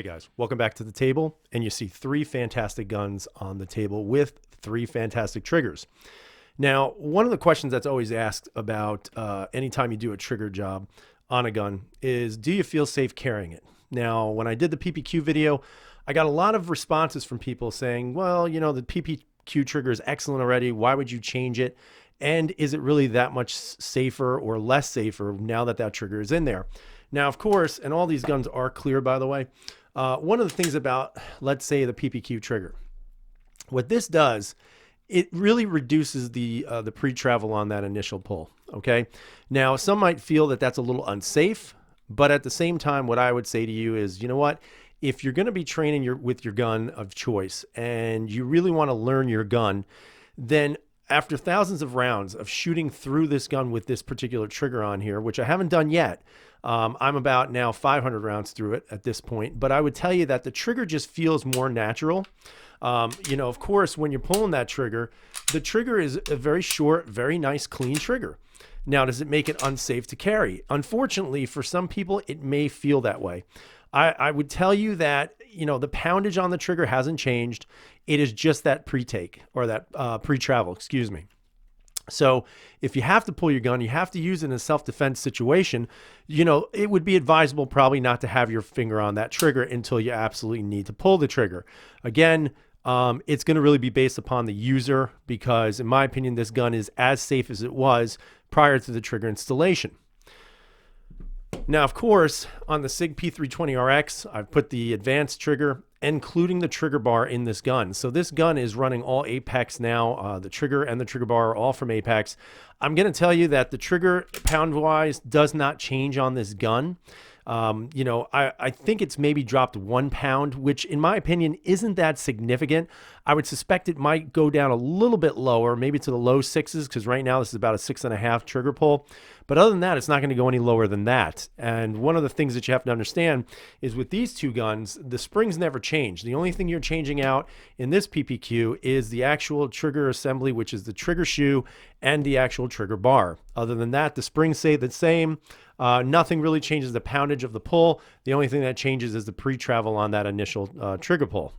Hey guys, welcome back to the table. And you see three fantastic guns on the table with three fantastic triggers. Now, one of the questions that's always asked about anytime you do a trigger job on a gun is, do you feel safe carrying it? Now, when I did the PPQ video, I got a lot of responses from people saying, well, you know, the PPQ trigger is excellent already. Why would you change it? And is it really that much safer or less safer now that that trigger is in there? Now, of course, and all these guns are clear, by the way. One of the things about, let's say, the PPQ trigger, what this does, it really reduces the pre-travel on that initial pull. Okay. Now, some might feel that that's a little unsafe, but at the same time, what I would say to you is, you know what? If you're going to be training with your gun of choice and you really want to learn your gun, then after thousands of rounds of shooting through this gun with this particular trigger on here, which I haven't done yet, I'm about now 500 rounds through it at this point, but I would tell you that the trigger just feels more natural. You know, of course, when you're pulling that trigger, the trigger is a very short, very nice, clean trigger. Now, does it make it unsafe to carry? Unfortunately, for some people, it may feel that way. I would tell you that, you know, the poundage on the trigger hasn't changed. It is just that pre-take or that pre-travel, excuse me. So if you have to pull your gun, you have to use it in a self-defense situation, you know, it would be advisable probably not to have your finger on that trigger until you absolutely need to pull the trigger. Again, it's going to really be based upon the user because in my opinion, this gun is as safe as it was prior to the trigger installation. Now, of course, on the SIG P320RX, I've put the advanced trigger, including the trigger bar in this gun. So this gun is running all Apex now. The trigger and the trigger bar are all from Apex. I'm going to tell you that the trigger pound-wise does not change on this gun. You know, I think it's maybe dropped 1 pound, which in my opinion isn't that significant. I would suspect it might go down a little bit lower, maybe to the low sixes, because right now this is about a 6.5 trigger pull. But other than that, it's not going to go any lower than that. And one of the things that you have to understand is with these two guns, the springs never change. The only thing you're changing out in this PPQ is the actual trigger assembly, which is the trigger shoe and the actual trigger bar. Other than that, the springs stay the same. Nothing really changes the poundage of the pull. The only thing that changes is the pre-travel on that initial trigger pull.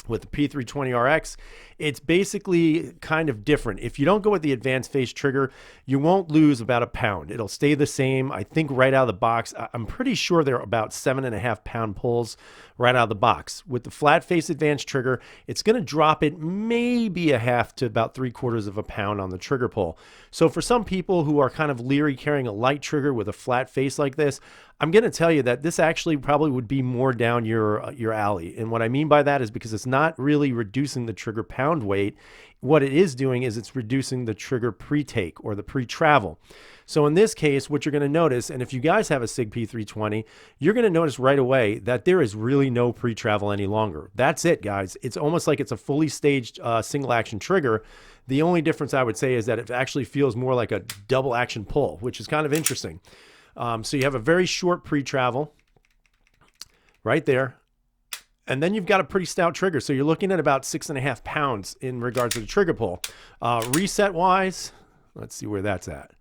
With the P320RX, it's basically kind of different. If you don't go with the advanced face trigger, you won't lose about 1 pound. It'll stay the same. I think right out of the box, I'm pretty sure they're about 7.5 pound pulls right out of the box. With the flat face advanced trigger, it's going to drop it maybe 1/2 to about 3/4 of a pound on the trigger pull. So for some people who are kind of leery carrying a light trigger with a flat face like this, I'm going to tell you that this actually probably would be more down your alley. And what I mean by that is because it's not really reducing the trigger pound weight. What it is doing is it's reducing the trigger pre-take or the pre-travel. So in this case, what you're going to notice, and if you guys have a SIG P320, you're going to notice right away that there is really no pre-travel any longer. That's it, guys. It's almost like it's a fully staged single action trigger. The only difference I would say is that it actually feels more like a double action pull, which is kind of interesting. So you have a very short pre-travel right there. And then you've got a pretty stout trigger. So you're looking at about 6.5 pounds in regards to the trigger pull. Reset wise, let's see where that's at.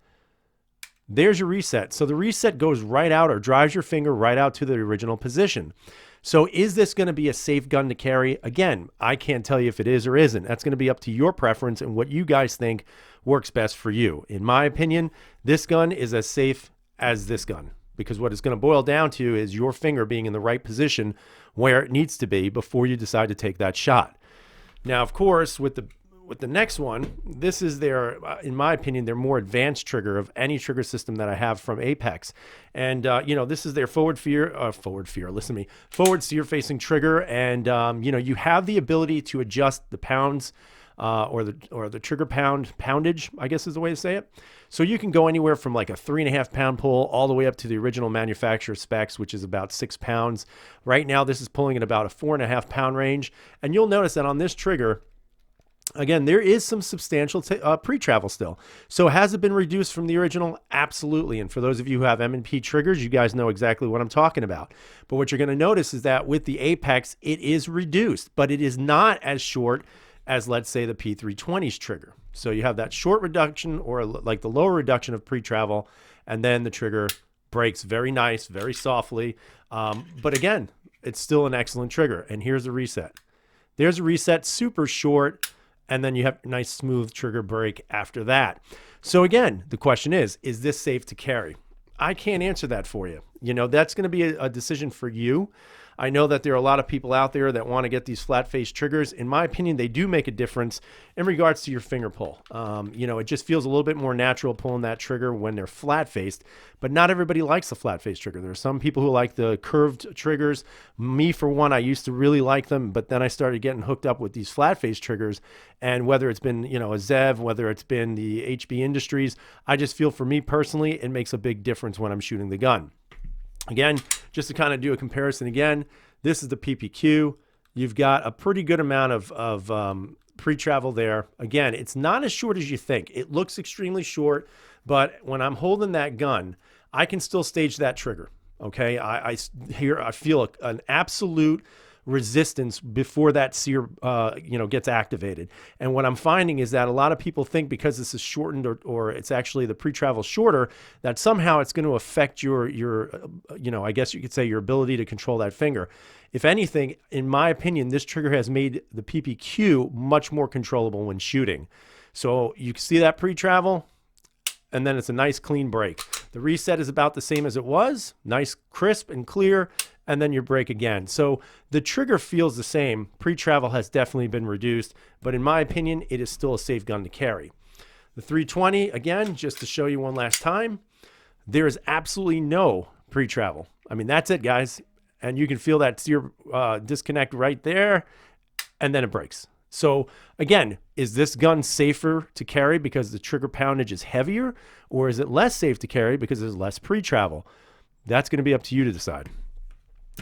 There's your reset. So the reset goes right out or drives your finger right out to the original position. So is this going to be a safe gun to carry? Again, I can't tell you if it is or isn't. That's going to be up to your preference and what you guys think works best for you. In my opinion, this gun is as safe as this gun, because what it's going to boil down to is your finger being in the right position where it needs to be before you decide to take that shot. Now, of course, with the next one, this is their, in my opinion, their more advanced trigger of any trigger system that I have from Apex. And, you know, this is their forward sear facing trigger. And, you know, you have the ability to adjust the pounds or the trigger poundage, I guess is the way to say it. So you can go anywhere from like a 3.5 pound pull all the way up to the original manufacturer specs, which is about 6 pounds. Right now, this is pulling at about a 4.5 pound range. And you'll notice that on this trigger, again, there is some substantial pre-travel still. So has it been reduced from the original? Absolutely. And for those of you who have M&P triggers, you guys know exactly what I'm talking about. But what you're going to notice is that with the Apex, it is reduced, but it is not as short as, let's say, the P320's trigger. So you have that short reduction or like the lower reduction of pre-travel, and then the trigger breaks very nice, very softly. But again, it's still an excellent trigger. And here's a reset. There's a reset, super short, and then you have a nice smooth trigger break after that. So again, the question is this safe to carry? I can't answer that for you. You know, that's going to be a decision for you. I know that there are a lot of people out there that want to get these flat face triggers. In my opinion, they do make a difference in regards to your finger pull. You know, it just feels a little bit more natural pulling that trigger when they're flat faced, but not everybody likes the flat face trigger. There are some people who like the curved triggers. Me, for one, I used to really like them, but then I started getting hooked up with these flat face triggers. And whether it's been, you know, a Zev, whether it's been the HB Industries, I just feel for me personally, it makes a big difference when I'm shooting the gun. Again, just to kind of do a comparison again, this is the PPQ. You've got a pretty good amount of pre-travel there. Again, it's not as short as you think. It looks extremely short, but when I'm holding that gun, I can still stage that trigger. Okay, I feel an absolute resistance before that sear gets activated. And what I'm finding is that a lot of people think because this is shortened or it's actually the pre-travel shorter, that somehow it's going to affect your I guess you could say your ability to control that finger. If anything, in my opinion, this trigger has made the PPQ much more controllable when shooting. So you can see that pre-travel, and then it's a nice clean break. The reset is about the same as it was, nice, crisp and clear, and then your break again. So the trigger feels the same. Pre-travel has definitely been reduced, but in my opinion, it is still a safe gun to carry. The 320, again, just to show you one last time, there is absolutely no pre-travel. I mean, that's it, guys. And you can feel that sear disconnect right there, and then it breaks. So again, is this gun safer to carry because the trigger poundage is heavier, or is it less safe to carry because there's less pre-travel? That's going to be up to you to decide.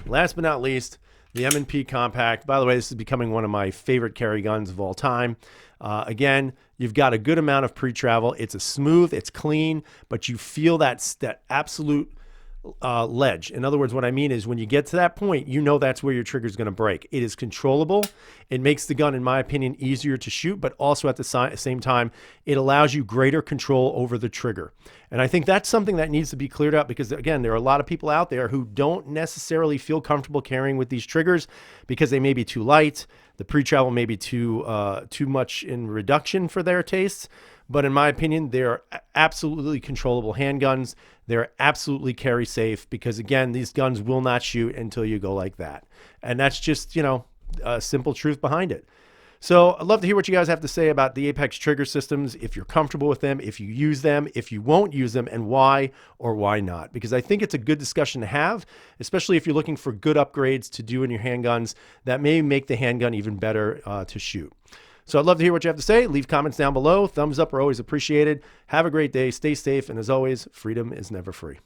Last but not least, the M&P Compact. By the way, this is becoming one of my favorite carry guns of all time. Again, you've got a good amount of pre-travel. It's a smooth, it's clean, but you feel that absolute ledge. In other words, what I mean is when you get to that point, you know that's where your trigger is going to break. It is controllable. It makes the gun, in my opinion, easier to shoot, but also at the same time, it allows you greater control over the trigger. And I think that's something that needs to be cleared up because, again, there are a lot of people out there who don't necessarily feel comfortable carrying with these triggers because they may be too light. The pre-travel may be too much in reduction for their tastes. But in my opinion, they're absolutely controllable handguns. They're absolutely carry safe because, again, these guns will not shoot until you go like that. And that's just, a simple truth behind it. So I'd love to hear what you guys have to say about the Apex trigger systems, if you're comfortable with them, if you use them, if you won't use them, and why or why not. Because I think it's a good discussion to have, especially if you're looking for good upgrades to do in your handguns that may make the handgun even better to shoot. So I'd love to hear what you have to say. Leave comments down below. Thumbs up are always appreciated. Have a great day. Stay safe. And as always, freedom is never free.